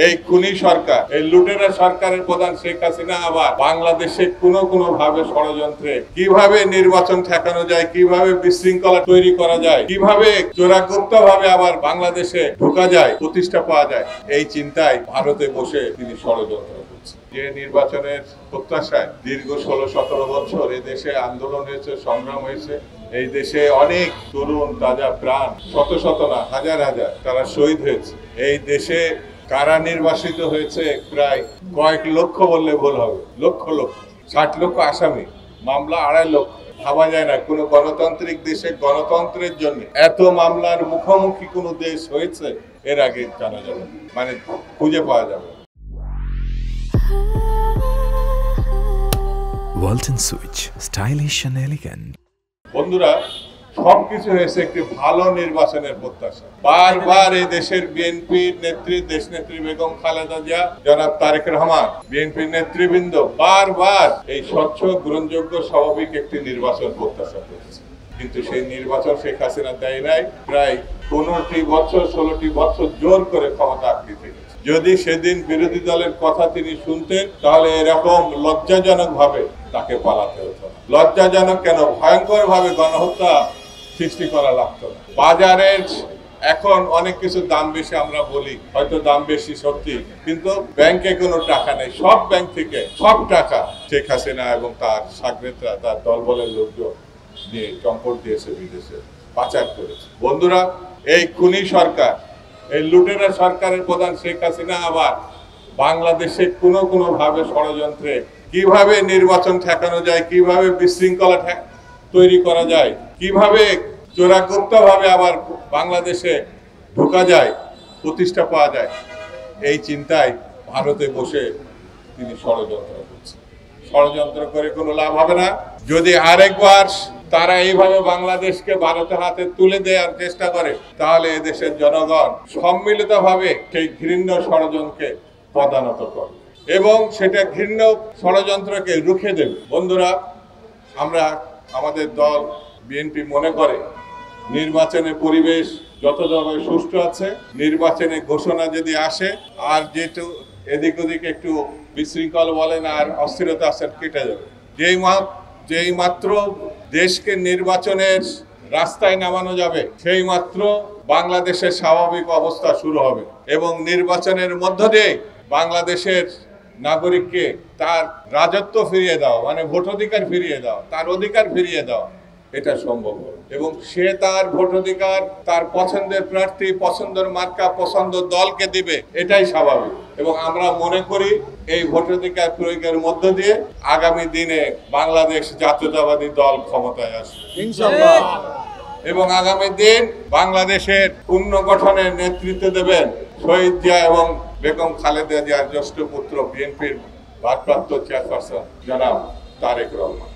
এই খুনি সরকার, এই লুটেরা সরকারের প্রধান শেখ হাসিনা আবার বাংলাদেশে কোনো ভাবে ষড়যন্ত্রে কিভাবে নির্বাচন ঠেকানো যায়, কিভাবে বিশৃঙ্খলা তৈরি করা যায়, কিভাবে চোরাগুপ্ত ভাবে আবার বাংলাদেশে ঢোকা যায়, প্রতিষ্ঠা পাওয়া যায়, এই চিন্তায় ভারতে বসে তিনি ষড়যন্ত্র করছেন। যে নির্বাচনের প্রত্যাশায় দীর্ঘ 16-17 বছর এই দেশে আন্দোলন হয়েছে, সংগ্রাম হয়েছে, এই দেশে অনেক তরুণ তাজা প্রাণ শত শত না হাজার হাজার তারা শহীদ হয়েছে। এই দেশে কারা নির্বাসিত হয়েছে প্রায় কয়েক লক্ষ বললে ভুল হবে, লক্ষ লক্ষ, 60 লক্ষ আসামি, মামলা 2.5 লক্ষ। ভাবা যায় না কোনো গণতান্ত্রিক দেশে গণতন্ত্রের জন্য এত মামলার মুখোমুখি কোনো দেশ হয়েছে এর আগে জানা যাবে, মানে খুঁজে পাওয়া যাবে। Walton switch, stylish and elegant. বন্ধুরা, সবকিছু হয়েছে একটি ভালো নির্বাচনের প্রত্যাশা। বারবার এই দেশের বিএনপির নেত্রী, দেশ নেত্রী বেগম খালেদা জিয়া, জনাব তারেক রহমান, বিএনপির নেতৃবৃন্দ বারবার এই স্বচ্ছ, গ্রহণযোগ্য, স্বাভাবিক একটি নির্বাচন প্রত্যাশা করেছে, কিন্তু সেই নির্বাচন শেখ হাসিনা দেয় নাই। প্রায় 15টি বছর 16টি বছর জোর করে ক্ষমতা আঁকড়ে থেকেছে। যদি সেদিন বিরোধী দলের কথা তিনি শুনতেন তাহলে এরকম লজ্জাজনক ভাবে তাকে পালাতে হতো না। লজ্জাজনক কেন, ভয়ঙ্কর ভাবে গণহত্যা সৃষ্টি করা লাগতো না। বাজারের এখন অনেক কিছু দাম বেশি আমরা বলি, হয়তো দাম বেশি সত্যি, কিন্তু ব্যাংকে কোনো টাকা নেই। সব ব্যাংক থেকে সব টাকা শেখ হাসিনা এবং তার সাগরেদরা, তার দলবলের লোকজন নিয়ে চম্পট দিয়েছে, বিদেশে পাচার করেছে। বন্ধুরা, এই খুনি সরকার, এই লুটেরা সরকারের প্রধান শেখ হাসিনা আবার বাংলাদেশে কোনো ভাবে ষড়যন্ত্রে কিভাবে নির্বাচন ঠেকানো যায়, কিভাবে বিশৃঙ্খলা তৈরি করা যায়, কিভাবে চোরাগুপ্ত ভাবে আবার বাংলাদেশে ঢোকা যায়, প্রতিষ্ঠা পাওয়া যায়, এই চিন্তায় ভারতে বসে তিনি ষড়যন্ত্র করছেন। ষড়যন্ত্র করে কোনো লাভ হবে না। যদি আরেকবার তারা এইভাবে বাংলাদেশকে ভারতের হাতে তুলে দেওয়ার চেষ্টা করে তাহলে এদেশের জনগণ সম্মিলিতভাবে সেই ঘৃণ্য ষড়যন্ত্রকে পদানত করবে এবং সেটা ঘৃণ্য ষড়যন্ত্রকে রুখে দেবে। বন্ধুরা, আমরা, আমাদের দল বিএনপি মনে করে নির্বাচনের পরিবেশ যতভাবে সুষ্ঠু আছে, নির্বাচনের ঘোষণা যদি আসে আর যেহেতু এদিক ওদিক একটু বিশৃঙ্খল বলেন আর অস্থিরতা আছে, কেটে যাবে। যেই মাত্র দেশকে নির্বাচনের রাস্তায় নামানো যাবে সেই মাত্র বাংলাদেশের স্বাভাবিক অবস্থা শুরু হবে এবং নির্বাচনের মধ্য দিয়ে বাংলাদেশের নাগরিককে তার রাজত্ব ফিরিয়ে দাও, মানে ভোটাধিকার ফিরিয়ে দাও, তার অধিকার ফিরিয়ে দাও, এটা সম্ভব হবে এবং সে তার ভোটাধিকার তার পছন্দের প্রার্থী, পছন্দের মার্কা, পছন্দের দলকে দিবে, এটাই স্বাভাবিক। এবং আমরা মনে করি এই ভোটাধিকার প্রয়োগের মধ্য দিয়ে আগামী দিনে বাংলাদেশ জাতীয়তাবাদী দল ক্ষমতায় আসবে ইনশাআল্লাহ এবং আগামী দিন বাংলাদেশের পুনর্গঠনের নেতৃত্ব দেবেন শহীদ জিয়া এবং বেগম খালেদা জিয়ার জ্যেষ্ঠ পুত্র, বিএনপির ভারপ্রাপ্ত চেয়ারপারসন জনাব তারেক রহমান।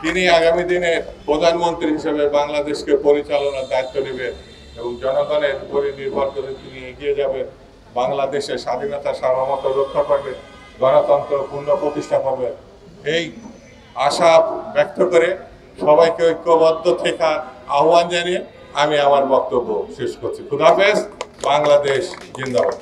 তিনি আগামী দিনে প্রধানমন্ত্রী হিসেবে বাংলাদেশকে পরিচালনার দায়িত্ব নেবেন এবং জনগণের উপরে নির্ভর করে তিনি এগিয়ে যাবেন। বাংলাদেশের স্বাধীনতা সার্বভৌমত্ব রক্ষা করবে, গণতন্ত্র পূর্ণ প্রতিষ্ঠা পাবে, এই আশা ব্যক্ত করে সবাইকে ঐক্যবদ্ধ থাকার আহ্বান জানিয়ে আমি আমার বক্তব্য শেষ করছি। খুদা হাফেজ। বাংলাদেশ জিন্দাবাদ।